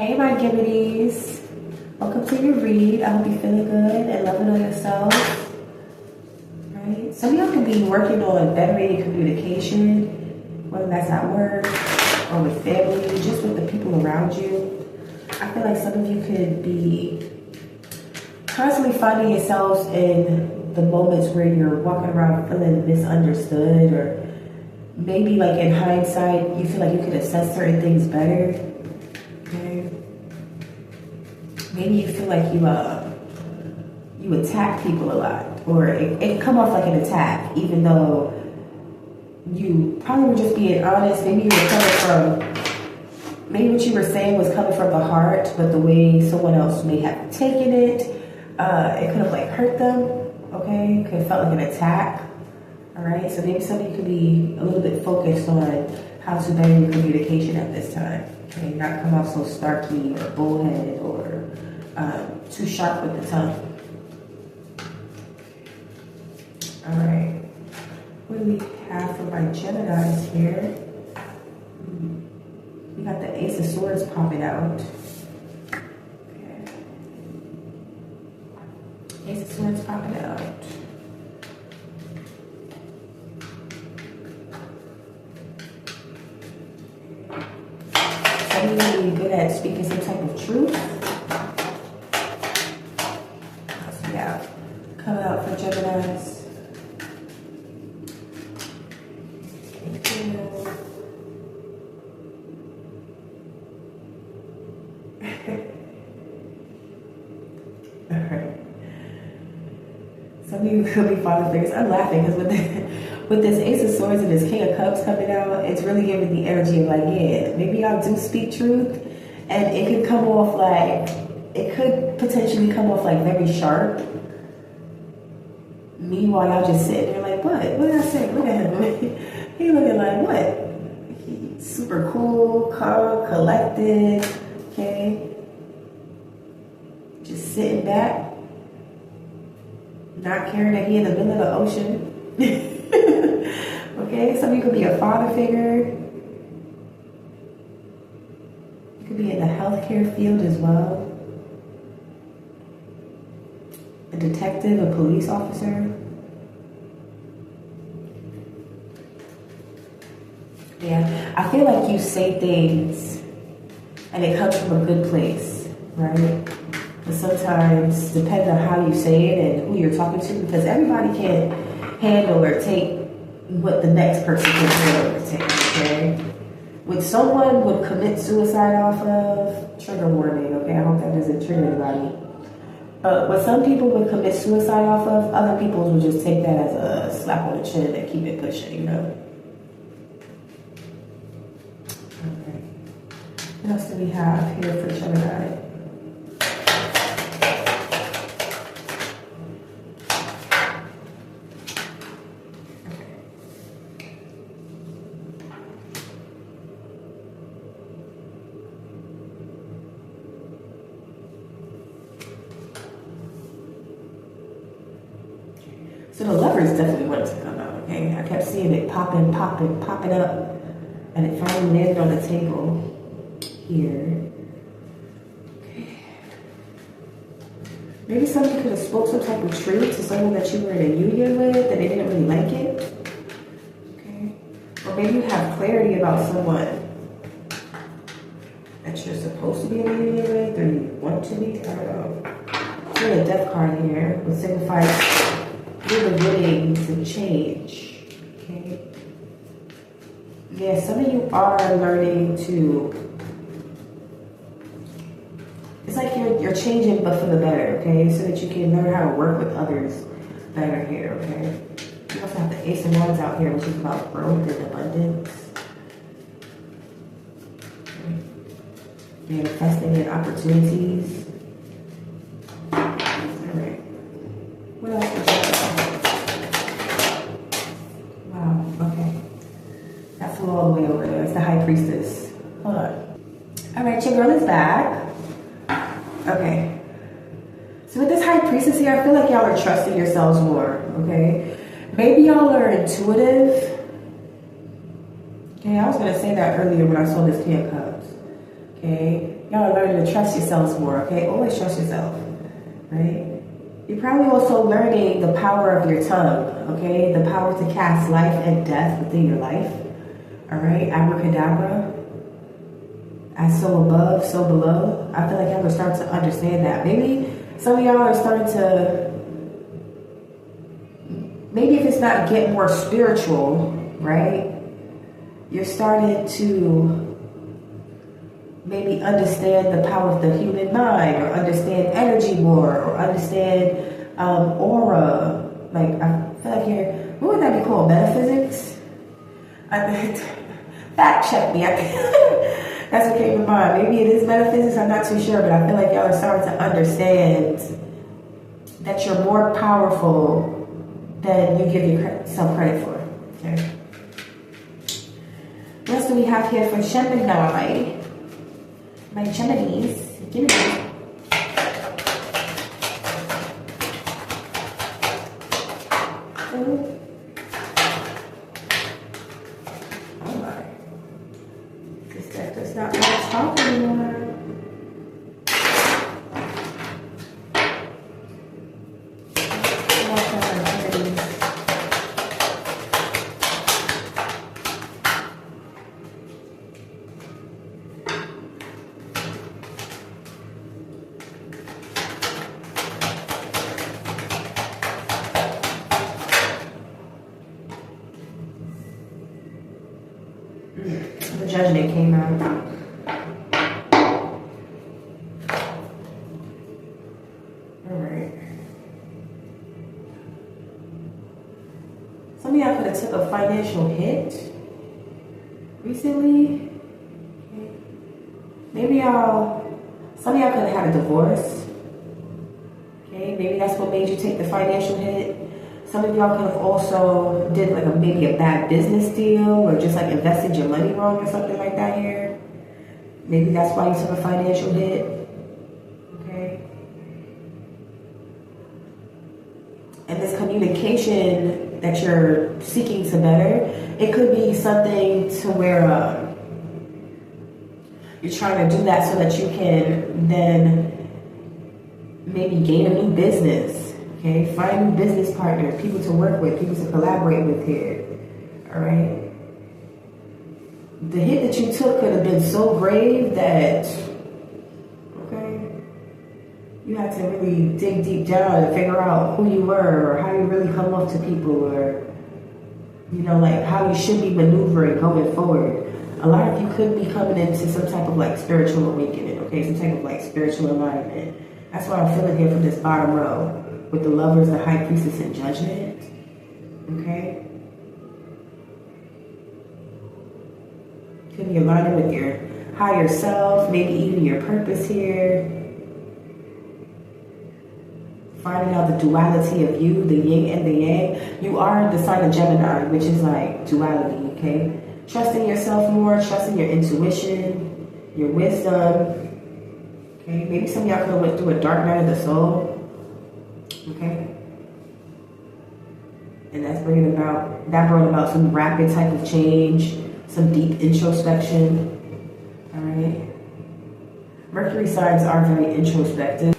Hey my Geminis, welcome to your read. I hope you're feeling good and loving on yourself. Right? Some of y'all could be working on bettering communication, whether that's at work or with family, just with the people around you. I feel like some of you could be constantly finding yourselves in the moments where you're walking around feeling misunderstood, or maybe like in hindsight, you feel like you could assess certain things better. Okay. Maybe you feel like you attack people a lot, or it come off like an attack, even though you probably were just being honest. Maybe you were maybe what you were saying was coming from the heart, but the way someone else may have taken it, it could have like hurt them. Okay, could have felt like an attack. All right, so maybe some of you could be a little bit focused on how to better your communication at this time. Okay, not come off so snarky or bullheaded or too sharp with the tongue. All right, what do we have for my Geminis here? We got the Ace of Swords popping out. Okay. Ace of Swords popping out. Some of you are really good at speaking some type of truth. What else we have coming out for Geminis? Alright. Some of you could be father figures. I'm laughing because with this Ace of Swords and this King of Cups coming out, it's really giving the energy of like, yeah, maybe y'all do speak truth, and it could come off like, it could potentially come off like very sharp. Meanwhile, y'all just sitting there like, what? What did I say? Look at him. He looking like what? He's super cool, calm, collected, okay? Just sitting back, not caring that he in the middle of the ocean. Okay, some of you could be a father figure. You could be in the healthcare field as well. A detective, a police officer. Yeah, I feel like you say things and it comes from a good place, right? But sometimes, depending on how you say it and who you're talking to, because everybody can't handle or take what the next person can handle or take, okay? When someone would commit suicide off of, trigger warning, okay? I hope that doesn't trigger anybody. What some people would commit suicide off of, other people would just take that as a slap on the chin and keep it pushing, you know? Okay. What else do we have here for Gemini? So the Lovers definitely wanted to come out, okay? I kept seeing it popping up, and it finally landed on the table here. Okay. Maybe somebody could have spoke some type of truth to someone that you were in a union with, and they didn't really like it. Okay. Or maybe you have clarity about someone that you're supposed to be in a union with, or you want to be. I don't know. There's a death card here, which signifies you're willing to change, okay? Yeah, some of you are learning to, it's like you're changing but for the better, okay? So that you can learn how to work with others better here, okay? You also have the Ace of Wands out here, which is about growth and abundance. Okay. Manifesting in opportunities. All right. What else is there? All the way over there. It's the High Priestess. Hold on. All right, your girl is back. Okay. So with this High Priestess here, I feel like y'all are trusting yourselves more, okay? Maybe y'all are intuitive. Okay, I was going to say that earlier when I saw this King of Cups. Okay. Y'all are learning to trust yourselves more, okay? Always trust yourself, right? You're probably also learning the power of your tongue, okay? The power to cast life and death within your life, all right? Abracadabra. As so above, so below. I feel like y'all are starting to understand that. Maybe some of y'all are starting to, maybe if it's not get more spiritual, right? You're starting to maybe understand the power of the human mind, or understand energy more, or understand aura. Like, I feel like you're, what would that be called? Metaphysics? Fact check me. I think that's what came to mind. Maybe it is metaphysics, I'm not too sure, but I feel like y'all are starting to understand that you're more powerful than you give yourself credit for. Okay. What else do we have here for Gemini? My Geminis. Gemini. Oh. Oh my. This deck does not want to talk anymore. The Judgment came out. Alright. Some of y'all could have took a financial hit recently. Okay. Maybe some of y'all could have had a divorce. Okay, maybe that's what made you take the financial hit. Some of y'all could have also did like maybe a bad business deal, or just like invested your money wrong or something like that here. Maybe that's why you took a financial hit. Okay. And this communication that you're seeking to better, it could be something to where you're trying to do that so that you can then maybe gain a new business. Okay, find new business partners, people to work with, people to collaborate with here. All right. The hit that you took could have been so grave that, okay, you had to really dig deep down and figure out who you were, or how you really come off to people, or, you know, like how you should be maneuvering going forward. A lot of you could be coming into some type of like spiritual awakening, okay, some type of like spiritual alignment. That's what I'm feeling here from this bottom row. With the Lovers, the High Priestess, and Judgment. Okay? Could be aligning with your higher self, maybe even your purpose here. Finding out the duality of you, the yin and the yang. You are the sign of Gemini, which is like duality, okay? Trusting yourself more, trusting your intuition, your wisdom. Okay? Maybe some of y'all could have went through a dark night of the soul. Okay, and that brought about some rapid type of change, some deep introspection. All right, Mercury signs are very introspective.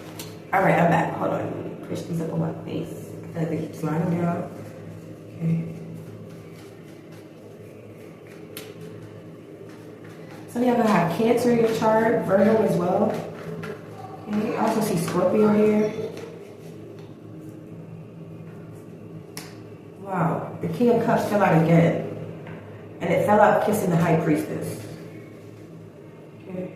All right, I'm back. Hold on, push these up on my face. I feel like they keep sliding down. Okay. Some of y'all gonna have Cancer in your chart, Virgo as well. Okay, I also see Scorpio here. Wow, the King of Cups fell out again. And it fell out kissing the High Priestess. Okay.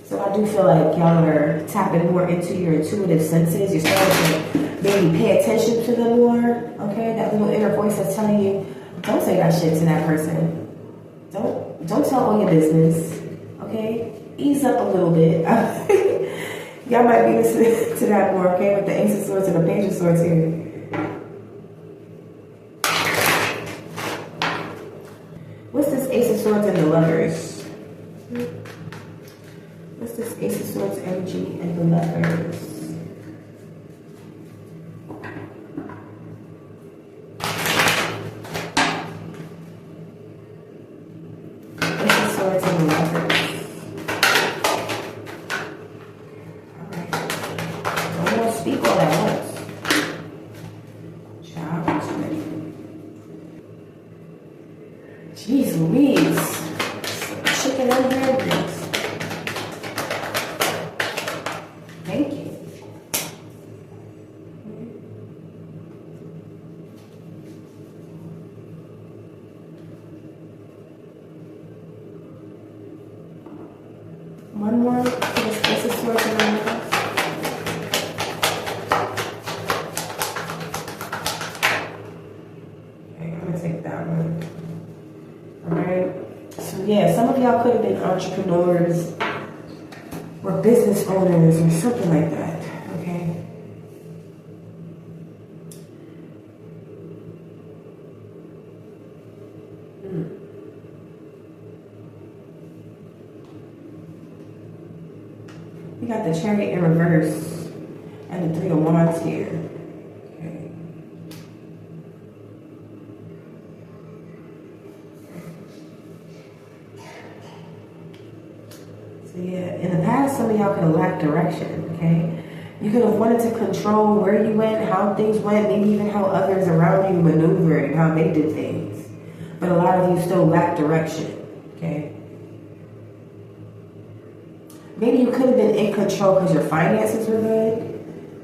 So I do feel like y'all are tapping more into your intuitive senses. You're starting to maybe pay attention to them more. Okay, that little inner voice that's telling you, don't say that shit to that person. Don't tell all your business. Okay? Ease up a little bit. Y'all might be listening to that more, okay, with the Ace of Swords and the Page of Swords here. What's this Ace of Swords and the Lovers? What's this Ace of Swords energy and the Lovers? Ace of Swords and the Lovers. speak all at once. Child, what you ready? Jeez Louise. Chicken and bread grease. Thank you. One more for this Ace of Swords and Reverse. Okay, I'm gonna take that one. Alright. So yeah, some of y'all could have been entrepreneurs or business owners or something like that. Okay. We got the Chariot in reverse and the Three of Wands here. Okay. So yeah, in the past, some of y'all could have lacked direction, okay? You could have wanted to control where you went, how things went, maybe even how others around you maneuvered and how they did things. But a lot of you still lack direction, okay? Maybe you could have been in control because your finances were good.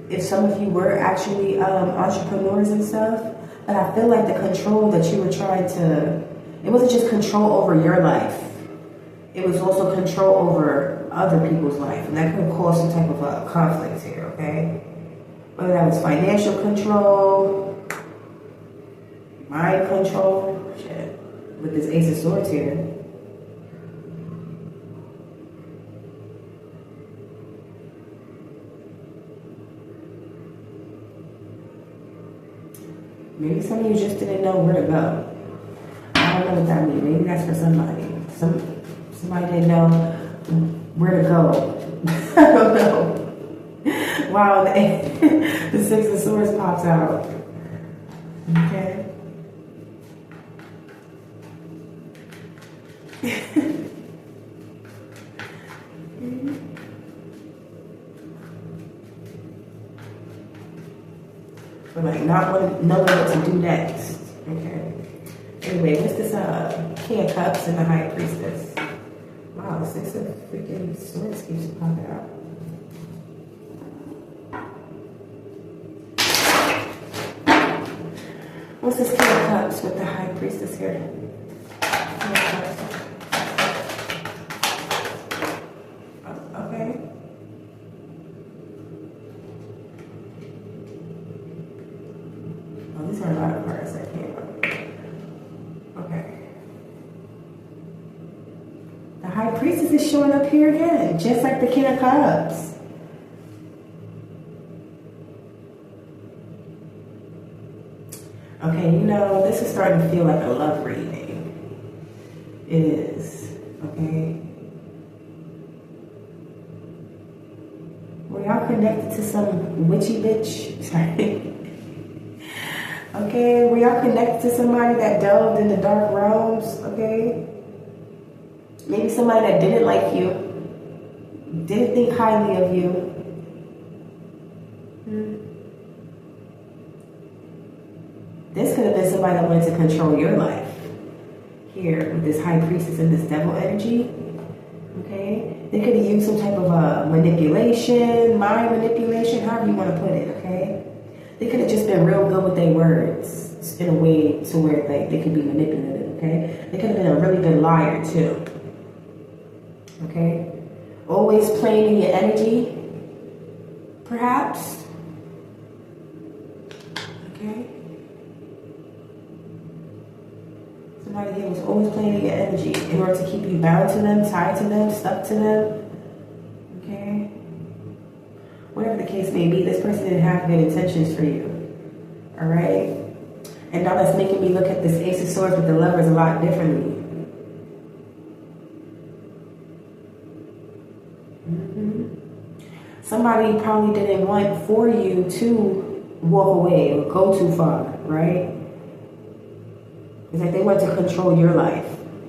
If some of you were actually entrepreneurs and stuff. But I feel like the control that you were trying to, it wasn't just control over your life. It was also control over other people's life. And that could have caused some type of conflict here, okay? Whether that was financial control, mind control, shit. With this Ace of Swords here. Maybe some of you just didn't know where to go. I don't know what that means. Maybe that's for somebody. Somebody didn't know where to go. I don't know. Wow, the Six of Swords pops out. Okay. But like not knowing what to do next. Okay. Anyway, what's this King of Cups and the High Priestess? Wow, the Six of freaking Swords keeps popping out. What's this King of Cups with the High Priestess here? Okay. Oh, these are a lot of cards that came up. Okay. The High Priestess is showing up here again, just like the King of Cups. Okay, you know, this is starting to feel like a love reading. It is, okay? Were y'all connected to some witchy bitch? Sorry. Okay, were y'all connected to somebody that delved in the dark realms? Okay? Maybe somebody that didn't like you, didn't think highly of you. This could have been somebody that wanted to control your life. Here, with this High Priestess and this Devil energy. Okay? They could have used some type of manipulation, mind manipulation, however you want to put it, okay? They could have just been real good with their words in a way to where they could be manipulative, okay? They could have been a really good liar, too. Okay? Always playing in your energy, perhaps. Okay? Somebody here was always playing in your energy in order to keep you bound to them, tied to them, stuck to them. Okay? Whatever the case may be, this person didn't have good intentions for you. Alright? And now that's making me look at this Ace of Swords with the Lovers a lot differently. Somebody probably didn't want for you to walk away or go too far, right? It's like they wanted to control your life.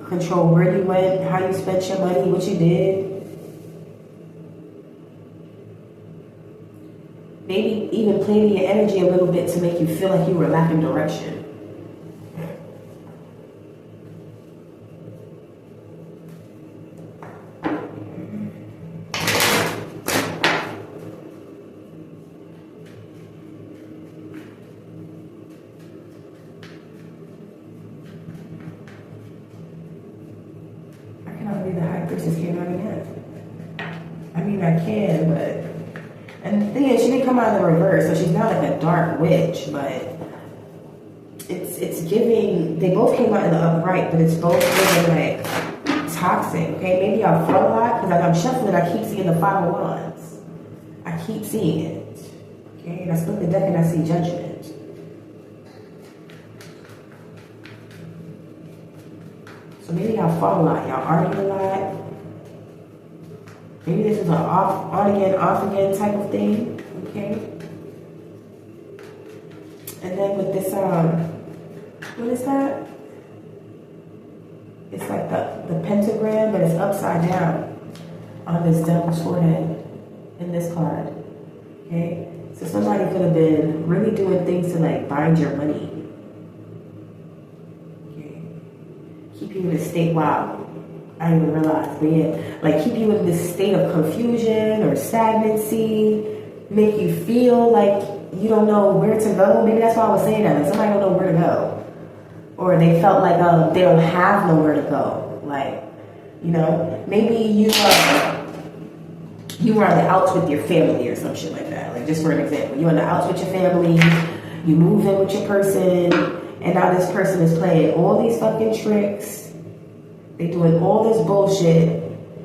Control where you went, how you spent your money, what you did. Maybe even played in your energy a little bit to make you feel like you were lacking direction. I cannot believe the High Priestess came out again. I mean, I can, but... And the thing is, she didn't come out in the reverse, so she's not like a dark witch, but it's giving, they both came out in the upright, but it's both giving like toxic, okay? Maybe I'll feel a lot, because like I'm shuffling, I keep seeing the Five of Wands. I keep seeing it, okay? And I split the deck and I see Judgment. So maybe y'all fought a lot, y'all argued a lot. Maybe this is an on again, off again type of thing, okay? And then with this, what is that? It's like the pentagram, but it's upside down on this devil's forehead in this card, okay? So somebody could have been really doing things to like bind your money, okay? Keep you in a state, wow. I didn't even realize, but yeah, like keep you in this state of confusion or stagnancy, make you feel like you don't know where to go. Maybe that's why I was saying that, like somebody don't know where to go. Or they felt like they don't have nowhere to go. Like, you know, maybe you were on the outs with your family or some shit like that. Like just for an example, you're on the outs with your family, you move in with your person, and now this person is playing all these fucking tricks. They doing all this bullshit.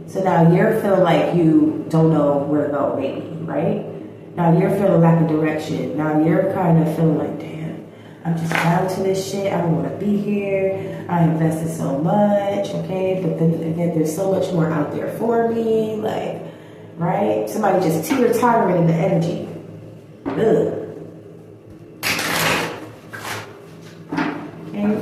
So now you're feeling like you don't know where to go, maybe, right? Now you're feeling lack of direction. Now you're kind of feeling like, damn, I'm just down to this shit. I don't want to be here. I invested so much, okay? But then again, there's so much more out there for me, like, right? Somebody just teeter-tottering in the energy. Ugh. Okay?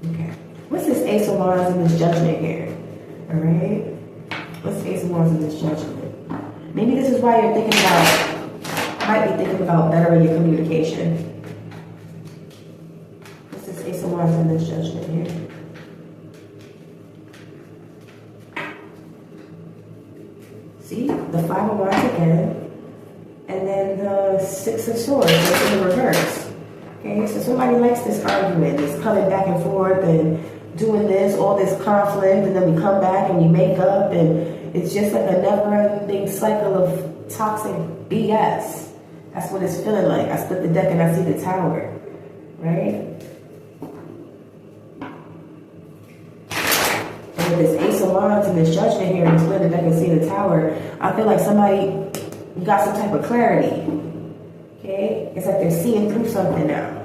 Okay. What's this Ace of Wands in this Judgment here? Alright? What's the Ace of Wands in this Judgment? Maybe this is why you're thinking about, might be thinking about bettering your communication. What's this Ace of Wands in this Judgment here? See? The Five of Wands again. And then the Six of Swords is in the reverse. Okay, so somebody likes this argument, this coming back and forth and doing this, all this conflict, and then we come back and we make up, and it's just like a never-ending cycle of toxic BS. That's what it's feeling like. I split the deck and I see the Tower, right? And with this Ace of Wands and this Judgment here, and split the deck and see the Tower, I feel like somebody got some type of clarity, okay? It's like they're seeing through something now.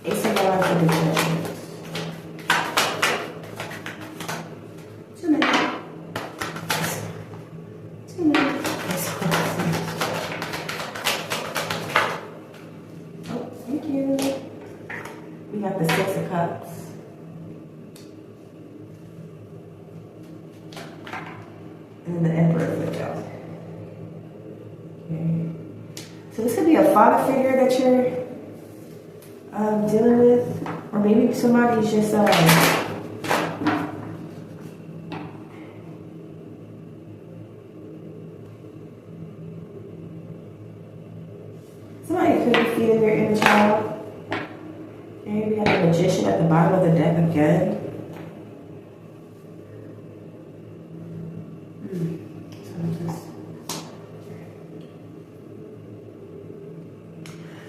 Ace of Wands and the Judgment. 2 minutes. 2 minutes. Oh, thank you. We got the Six of Cups. And then the Emperor flipped out. Okay. So this could be a father figure that you're dealing with, or maybe somebody's just somebody could be feeding their inner child. Okay, we have the Magician at the bottom of the deck again.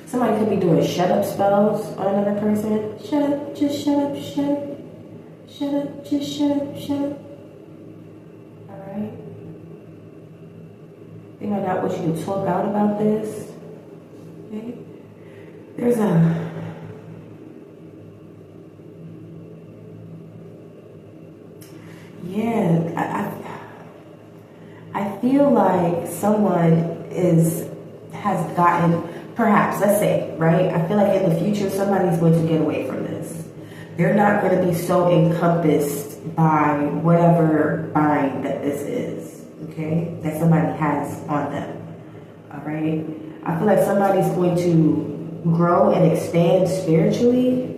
Somebody could be doing shut up spells on another person. Shut up, just shut up, shut up. Shut up, just shut up, shut up. Alright? They might not want you to talk out about this. Okay? There's a... Yeah, I feel like someone has gotten Perhaps, let's say, right? I feel like in the future, somebody's going to get away from this. They're not going to be so encompassed by whatever bind that this is, okay? That somebody has on them, all right? I feel like somebody's going to grow and expand spiritually.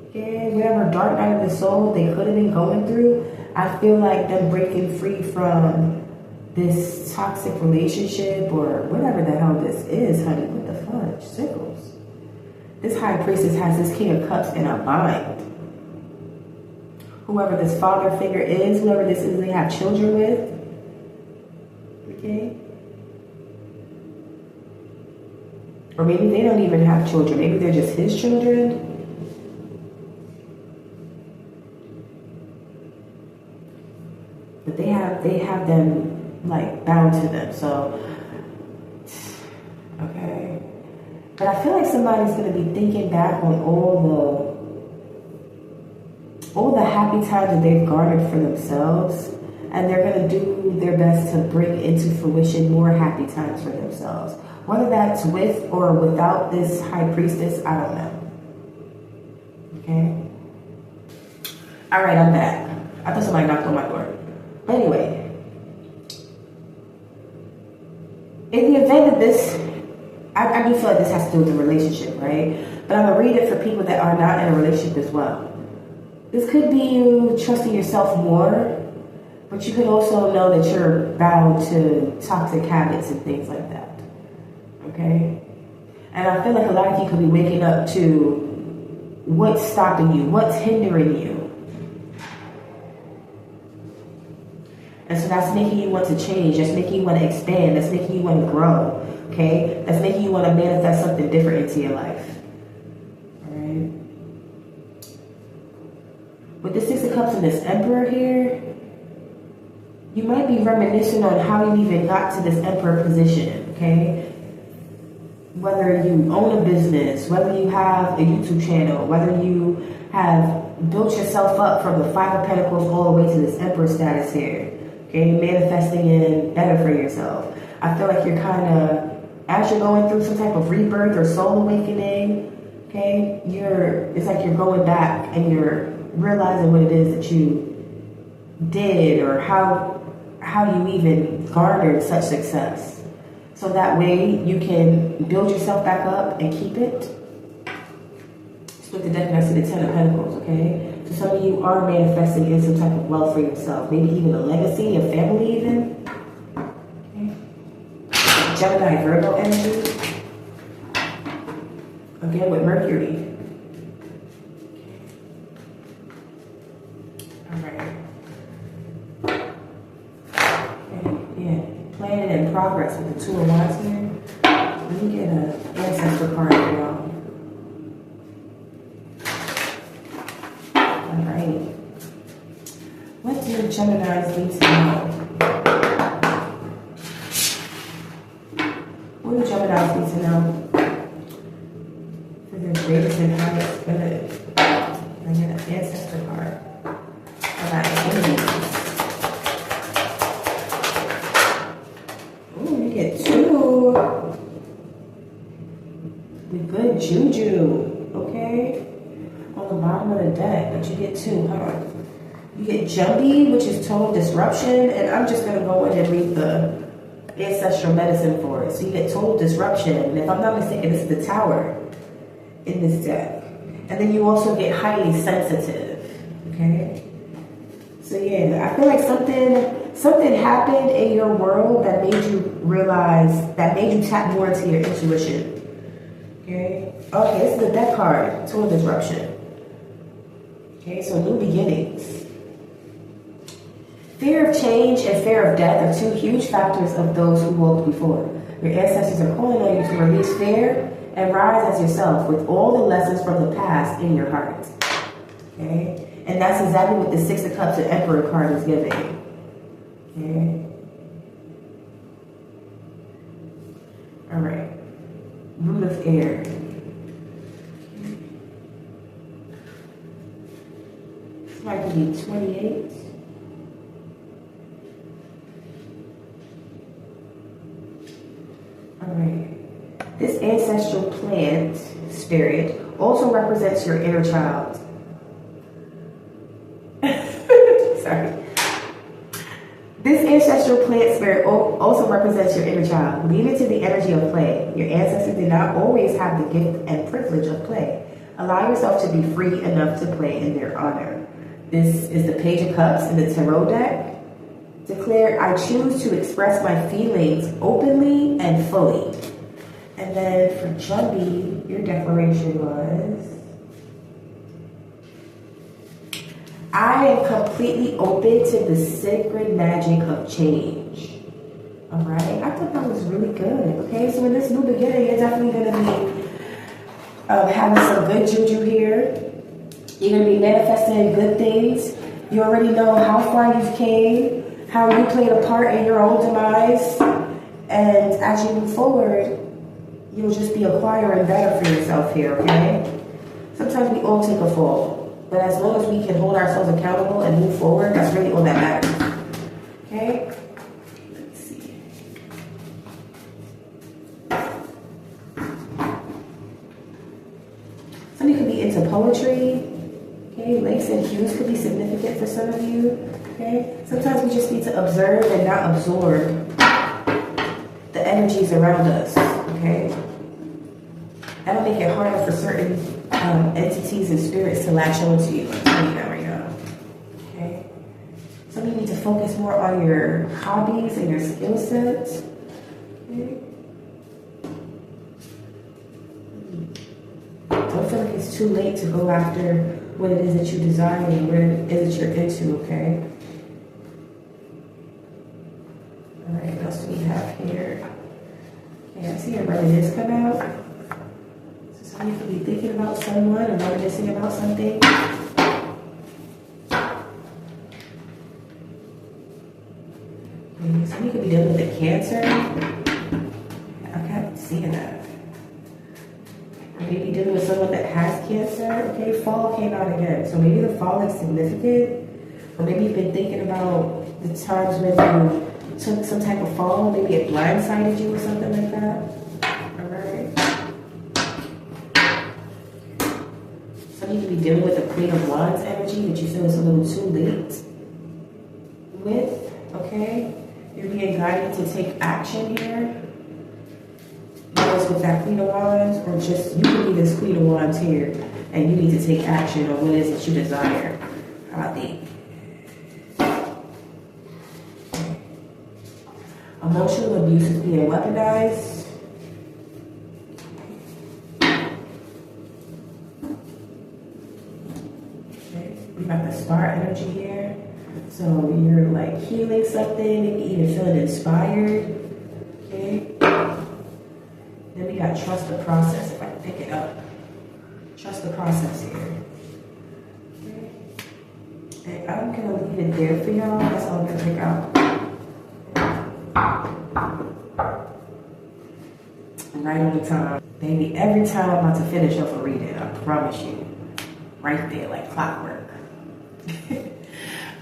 Okay, whatever dark night of the soul they could have been going through, I feel like them breaking free from this toxic relationship or whatever the hell this is, honey. What the fudge? Sickles. This high priestess has this king of cups in a bind. Whoever this father figure is, whoever this is they have children with, okay? Or maybe they don't even have children. Maybe they're just his children. But they have them like bound to them. So, okay. But I feel like somebody's gonna be thinking back on all the happy times that they've garnered for themselves, and they're gonna do their best to bring into fruition more happy times for themselves. Whether that's with or without this high priestess, I don't know. Okay? Alright, I'm back. I thought somebody knocked on my door. But anyway, in the event that this, I do feel like this has to do with the relationship, right? But I'm going to read it for people that are not in a relationship as well. This could be you trusting yourself more, but you could also know that you're bound to toxic habits and things like that. Okay? And I feel like a lot of you could be waking up to what's stopping you, what's hindering you. And so that's making you want to change. That's making you want to expand. That's making you want to grow. Okay? That's making you want to manifest something different into your life. Alright? With the Six of Cups and this Emperor here, you might be reminiscing on how you even got to this Emperor position. Okay? Whether you own a business, whether you have a YouTube channel, whether you have built yourself up from the Five of Pentacles all the way to this Emperor status here. Okay, manifesting in better for yourself. I feel like you're kind of, as you're going through some type of rebirth or soul awakening, okay, it's like you're going back and you're realizing what it is that you did or how you even garnered such success. So that way you can build yourself back up and keep it. Split the deck and I see the Ten of Pentacles, okay? So some of you are manifesting in some type of wealth for yourself. Maybe even a legacy, a family even. Okay. Gemini, Virgo energy. Again with Mercury. Alright. Okay, yeah. Planning in progress with the Two of Wands here. Let me get an ancestor card for y'all. Alright. What do Geminis need to know? What do Geminis need to know? For their greatest and highest good. I get an ancestor card. About enemies. Ooh, you get two. With good juju. Okay? On the bottom of the deck, but you get two, huh? You get Jumpy, which is total disruption, and I'm just going to go in and read the ancestral medicine for it. So you get total disruption, and if I'm not mistaken, this is the Tower in this deck. And then you also get highly sensitive, okay? So yeah, I feel like something happened in your world that made you realize, that made you tap more into your intuition, okay? Okay, this is the deck card, total disruption. Okay, so new beginnings. Fear of change and fear of death are two huge factors of those who walked before. Your ancestors are calling on you to release fear and rise as yourself with all the lessons from the past in your heart. Okay? And that's exactly what the Six of Cups and Emperor card is giving. Okay? Alright. Root of air. This might be 28. Alright. This ancestral plant spirit also represents your inner child. Sorry. This ancestral plant spirit also represents your inner child. Lean into the energy of play. Your ancestors did not always have the gift and privilege of play. Allow yourself to be free enough to play in their honor. This is the Page of Cups in the Tarot deck. Declare, I choose to express my feelings openly and fully. And then for Jumbie, your declaration was, I am completely open to the sacred magic of change. All right, I thought that was really good. Okay, so in this new beginning, you're definitely going to be having some good juju here. You're going to be manifesting good things. You already know how far you came, how you played a part in your own demise. And as you move forward, you'll just be acquiring better for yourself here, okay? Sometimes we all take a fall. But as long as we can hold ourselves accountable and move forward, that's really all that matters. Okay? Let's see. Some of you could be into poetry. Okay? Lakes and hues could be significant for some of you. Okay? Sometimes we just need to observe and not absorb the energies around us. Okay? That'll make it harder for certain entities and spirits to latch onto you. I'm telling you that right now. Okay? Some of you need to focus more on your hobbies and your skill sets. Okay? Don't feel like it's too late to go after what it is that you desire and what it is that you're into, okay? Alright, what else do we have here? Okay, I see a reminisce come out. So you could be thinking about someone or reminiscing about something. Okay, so you could be dealing with a cancer. I kept seeing that. Or maybe dealing with someone that has cancer. Okay, fall came out again. So maybe the fall is significant. Or maybe you've been thinking about the times when you took some type of fall. Maybe it blindsided you or something like that. You could be dealing with the Queen of Wands energy that you feel is a little too late with, okay? You're being guided to take action here. Whether it's with that Queen of Wands or just you could be this Queen of Wands here and you need to take action on what it is that you desire. How about that? Emotional abuse is being weaponized. We got the star energy here. So you're like healing something, maybe even feeling inspired. Okay. Then we got trust the process, if I can pick it up. Trust the process here. Okay. And I'm gonna leave it there for y'all. That's all I'm gonna pick out. Right on the time. Baby, every time I'm about to finish off a reading, I promise you. Right there, like clockwork.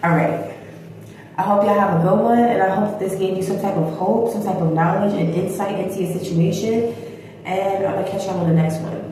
All right. I hope y'all have a good one, and I hope this gave you some type of hope, some type of knowledge and insight into your situation. And I'm gonna catch y'all on the next one.